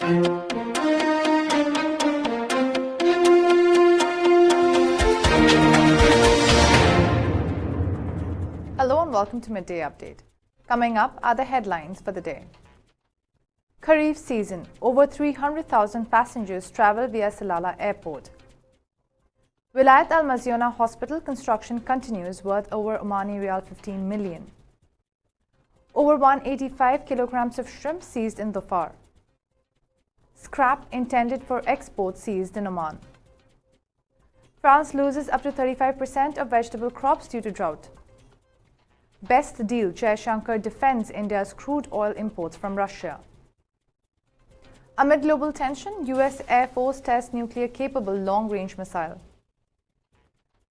Hello and welcome to Midday Update. Coming up are the headlines for the day. Khareef season. Over 300,000 passengers travel via Salalah Airport. Wilayat Al Mazyona Hospital construction continues, worth over Omani Riyal 15 million. Over 185 kilograms of shrimp seized in Dhofar. Scrap intended for export seized in Oman. France loses up to 35% of vegetable crops due to drought. Best deal, Jaishankar defends India's crude oil imports from Russia. Amid global tension, US Air Force tests nuclear-capable long-range missile.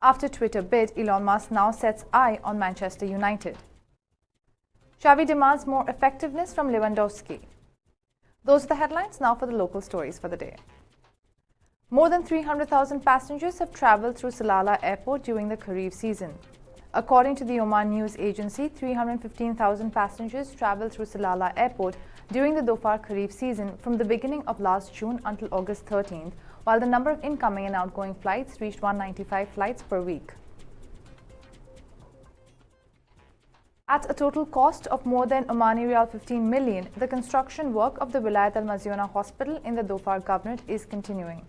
After Twitter bid, Elon Musk now sets eye on Manchester United. Xavi demands more effectiveness from Lewandowski. Those are the headlines. Now for the local stories for the day. More than 300,000 passengers have travelled through Salalah Airport during the Khareef season. According to the Oman news agency, 315,000 passengers travelled through Salalah Airport during the Dhofar Khareef season from the beginning of last June until August 13th, while the number of incoming and outgoing flights reached 195 flights per week. At a total cost of more than Omani Riyal 15 million, the construction work of the Wilayat Al Mazyona Hospital in the Dhofar Governorate is continuing.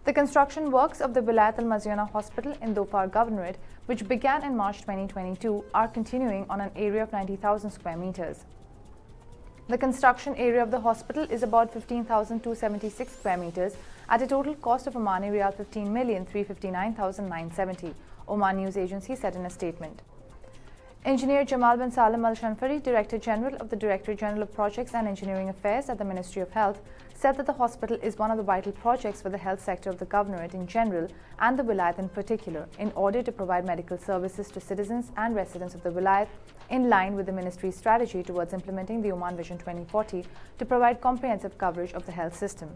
The construction works of the Wilayat Al Mazyona Hospital in Dhofar Governorate, which began in March 2022, are continuing on an area of 90,000 square meters. The construction area of the hospital is about 15,276 square meters at a total cost of Omani Riyal 15,359,970, Oman News Agency said in a statement. Engineer Jamal bin Salim Al-Shanfari, Director General of the Directorate General of Projects and Engineering Affairs at the Ministry of Health, said that the hospital is one of the vital projects for the health sector of the Governorate in general and the Wilayat in particular, in order to provide medical services to citizens and residents of the Wilayat in line with the Ministry's strategy towards implementing the Oman Vision 2040 to provide comprehensive coverage of the health system.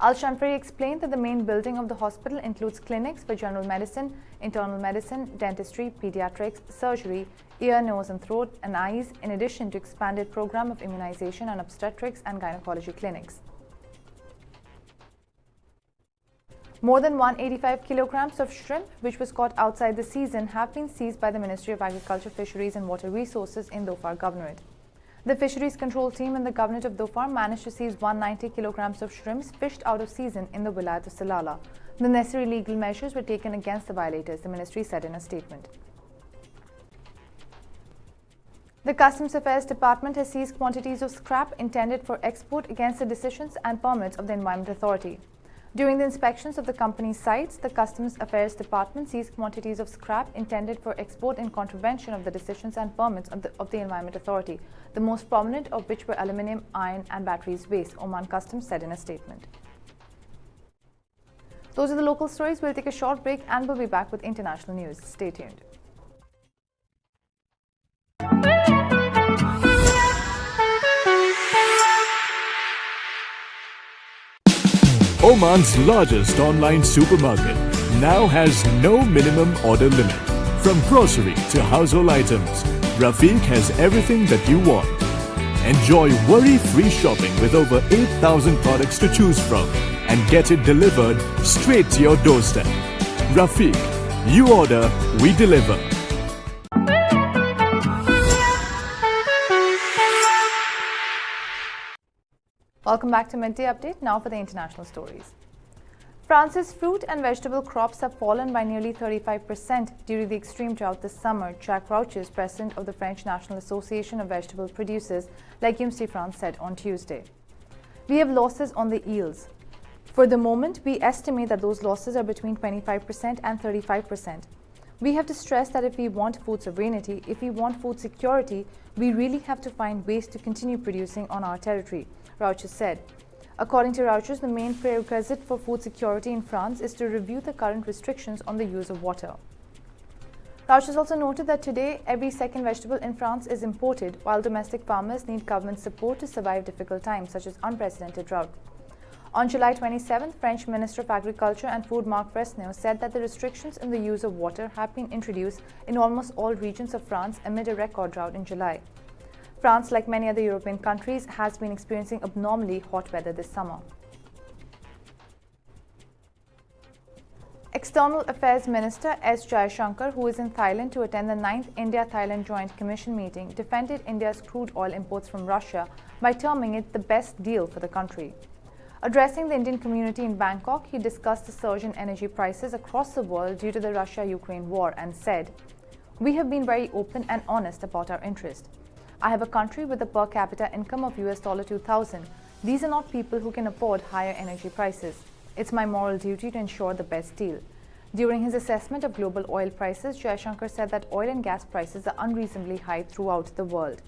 Al-Shanfari explained that the main building of the hospital includes clinics for general medicine, internal medicine, dentistry, pediatrics, surgery, ear, nose and throat and eyes, in addition to expanded program of immunization and obstetrics and gynecology clinics. More than 185 kilograms of shrimp, which was caught outside the season, have been seized by the Ministry of Agriculture, Fisheries and Water Resources in Dhofar Governorate. The Fisheries Control Team in the Governorate of Dhofar managed to seize 190 kilograms of shrimps fished out of season in the Wilayat of Salalah. The necessary legal measures were taken against the violators, the ministry said in a statement. The Customs Affairs Department has seized quantities of scrap intended for export against the decisions and permits of the Environment Authority. During the inspections of the company's sites, the Customs Affairs Department seized quantities of scrap intended for export in contravention of the decisions and permits of the Environment Authority, the most prominent of which were aluminium, iron and batteries waste, Oman Customs said in a statement. Those are the local stories. We'll take a short break and we'll be back with international news. Stay tuned. Oman's largest online supermarket now has no minimum order limit. From grocery to household items, Rafiq has everything that you want. Enjoy worry-free shopping with over 8,000 products to choose from and get it delivered straight to your doorstep. Rafiq, you order, we deliver. Welcome back to Midday Update. Now for the international stories. France's fruit and vegetable crops have fallen by nearly 35% due to the extreme drought this summer, Jacques Rouches, president of the French National Association of Vegetable Producers, Légumes de France, said on Tuesday. We have losses on the yields. For the moment, we estimate that those losses are between 25% and 35%. We have to stress that if we want food sovereignty, if we want food security, we really have to find ways to continue producing on our territory, Rouches said. According to Rouches, the main prerequisite for food security in France is to review the current restrictions on the use of water. Rouches also noted that today, every second vegetable in France is imported, while domestic farmers need government support to survive difficult times such as unprecedented drought. On July 27th, French Minister of Agriculture and Food Marc Fresneau said that the restrictions in the use of water have been introduced in almost all regions of France amid a record drought in July. France, like many other European countries, has been experiencing abnormally hot weather this summer. External Affairs Minister S. Jaishankar, who is in Thailand to attend the 9th India-Thailand Joint Commission meeting, defended India's crude oil imports from Russia by terming it the best deal for the country. Addressing the Indian community in Bangkok, he discussed the surge in energy prices across the world due to the Russia-Ukraine war and said, "We have been very open and honest about our interest. I have a country with a per capita income of $2,000. These are not people who can afford higher energy prices. It's my moral duty to ensure the best deal." During his assessment of global oil prices, Jaishankar said that oil and gas prices are unreasonably high throughout the world.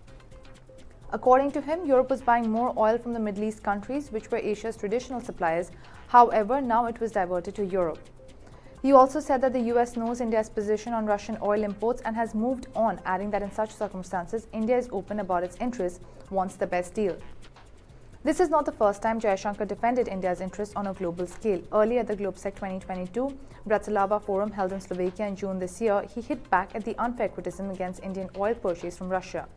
According to him, Europe was buying more oil from the Middle East countries, which were Asia's traditional suppliers. However, now it was diverted to Europe. He also said that the US knows India's position on Russian oil imports and has moved on, adding that in such circumstances, India is open about its interests, wants the best deal. This is not the first time Jaishankar defended India's interests on a global scale. Earlier at the GlobeSec 2022 Bratislava Forum held in Slovakia in June this year, he hit back at the unfair criticism against Indian oil purchase from Russia.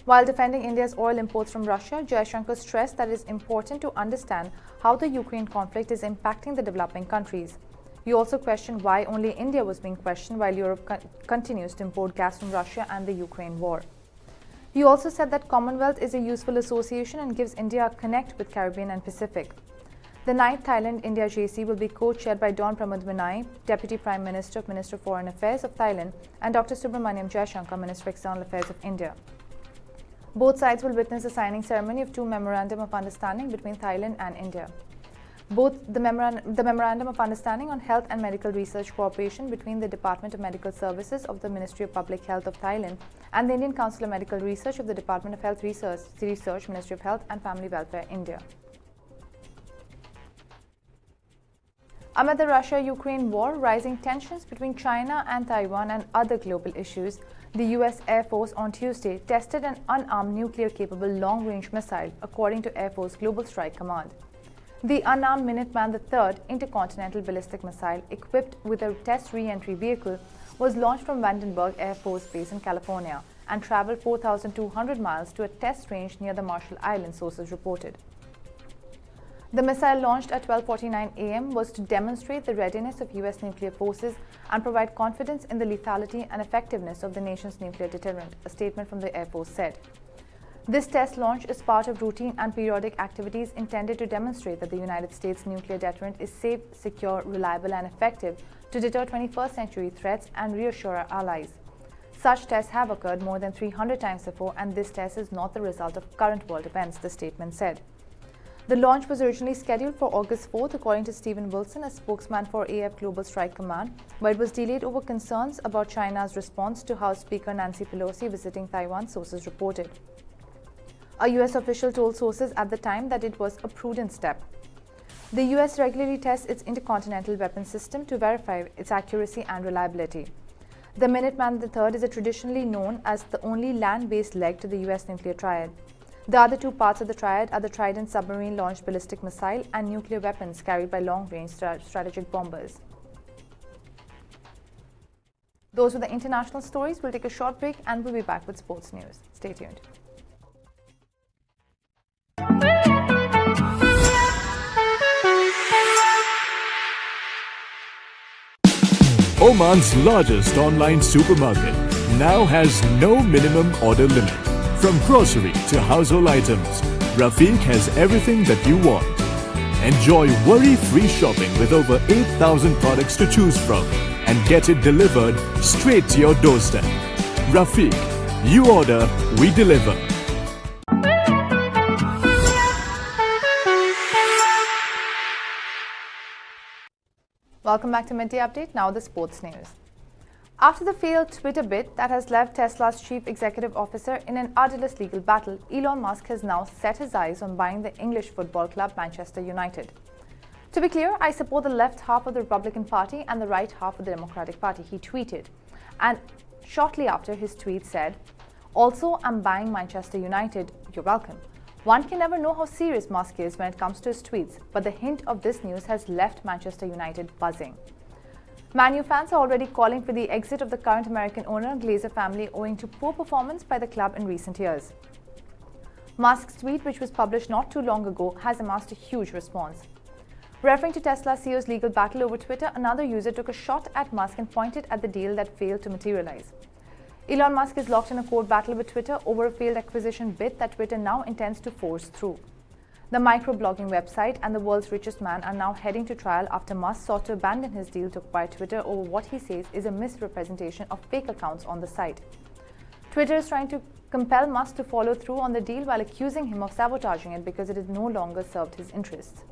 While defending India's oil imports from Russia, Jaishankar stressed that it is important to understand how the Ukraine conflict is impacting the developing countries. He also questioned why only India was being questioned while Europe continues to import gas from Russia and the Ukraine war. He also said that Commonwealth is a useful association and gives India a connect with Caribbean and Pacific. The 9th Thailand-India JC will be co-chaired by Don Pramudwinai, Deputy Prime Minister, Minister of Foreign Affairs of Thailand, and Dr. Subramaniam Jaishankar, Minister of External Affairs of India. Both sides will witness the signing ceremony of two Memorandum of Understanding between Thailand and India. Both the Memorandum of Understanding on Health and Medical Research Cooperation between the Department of Medical Services of the Ministry of Public Health of Thailand and the Indian Council of Medical Research of the Department of Health Research, Ministry of Health and Family Welfare, India. Amid the Russia-Ukraine war, rising tensions between China and Taiwan and other global issues, the US Air Force on Tuesday tested an unarmed nuclear-capable long-range missile, according to Air Force Global Strike Command. The unarmed Minuteman III intercontinental ballistic missile, equipped with a test re-entry vehicle, was launched from Vandenberg Air Force Base in California and traveled 4,200 miles to a test range near the Marshall Islands, sources reported. The missile, launched at 12:49 a.m., was to demonstrate the readiness of US nuclear forces and provide confidence in the lethality and effectiveness of the nation's nuclear deterrent, a statement from the Air Force said. This test launch is part of routine and periodic activities intended to demonstrate that the United States nuclear deterrent is safe, secure, reliable, and effective to deter 21st century threats and reassure our allies. Such tests have occurred more than 300 times before, and this test is not the result of current world events, the statement said. The launch was originally scheduled for August 4th, according to Stephen Wilson, a spokesman for AF Global Strike Command, but it was delayed over concerns about China's response to House Speaker Nancy Pelosi visiting Taiwan, sources reported. A US official told sources at the time that it was a prudent step. The US regularly tests its intercontinental weapons system to verify its accuracy and reliability. The Minuteman III is traditionally known as the only land-based leg to the US nuclear triad. The other two parts of the triad are the Trident submarine-launched ballistic missile and nuclear weapons carried by long-range strategic bombers. Those were the international stories. We'll take a short break and we'll be back with sports news. Stay tuned. Oman's largest online supermarket now has no minimum order limit. From grocery to household items, Rafiq has everything that you want. Enjoy worry-free shopping with over 8,000 products to choose from and get it delivered straight to your doorstep. Rafiq, you order, we deliver. Welcome back to Midday Update, now the sports news. After the failed Twitter bid that has left Tesla's chief executive officer in an arduous legal battle, Elon Musk has now set his eyes on buying the English football club Manchester United. To be clear, I support the left half of the Republican Party and the right half of the Democratic Party, he tweeted. And shortly after, his tweet said, "Also, I'm buying Manchester United, you're welcome." One can never know how serious Musk is when it comes to his tweets, but the hint of this news has left Manchester United buzzing. Man U fans are already calling for the exit of the current American owner Glazer family owing to poor performance by the club in recent years. Musk's tweet, which was published not too long ago, has amassed a huge response. Referring to Tesla CEO's legal battle over Twitter, another user took a shot at Musk and pointed at the deal that failed to materialize. Elon Musk is locked in a court battle with Twitter over a failed acquisition bid that Twitter now intends to force through. The microblogging website and the world's richest man are now heading to trial after Musk sought to abandon his deal to acquire Twitter over what he says is a misrepresentation of fake accounts on the site. Twitter is trying to compel Musk to follow through on the deal while accusing him of sabotaging it because it has no longer served his interests.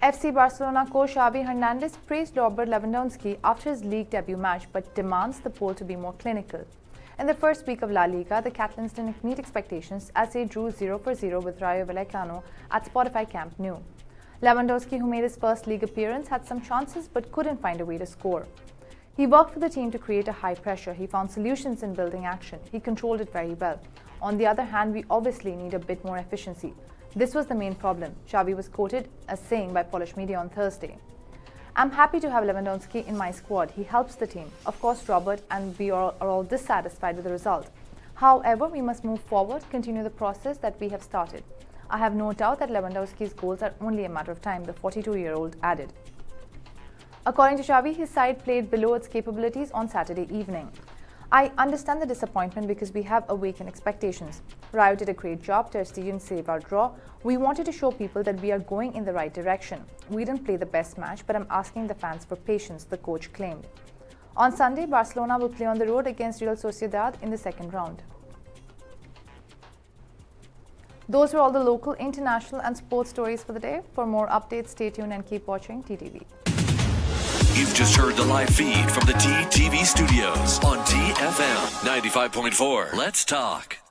FC Barcelona coach Xavi Hernandez praised Robert Lewandowski after his league debut match but demands the poll to be more clinical. In the first week of La Liga, the Catalans didn't meet expectations as they drew 0-0 with Rayo Vallecano at Spotify Camp Nou. Lewandowski, who made his first league appearance, had some chances but couldn't find a way to score. He worked for the team to create a high pressure. He found solutions in building action. He controlled it very well. On the other hand, we obviously need a bit more efficiency. This was the main problem, Xavi was quoted as saying by Polish media on Thursday. I'm happy to have Lewandowski in my squad. He helps the team. Of course, Robert and we are all dissatisfied with the result. However, we must move forward, continue the process that we have started. I have no doubt that Lewandowski's goals are only a matter of time, the 42-year-old added. According to Xavi, his side played below its capabilities on Saturday evening. I understand the disappointment because we have awakened expectations. Rayo did a great job. Ter Stegen saved our draw. We wanted to show people that we are going in the right direction. We didn't play the best match, but I'm asking the fans for patience, the coach claimed. On Sunday, Barcelona will play on the road against Real Sociedad in the second round. Those were all the local, international and sports stories for the day. For more updates, stay tuned and keep watching TTV. You've just heard the live feed from the TTV studios on TFM 95.4. Let's talk.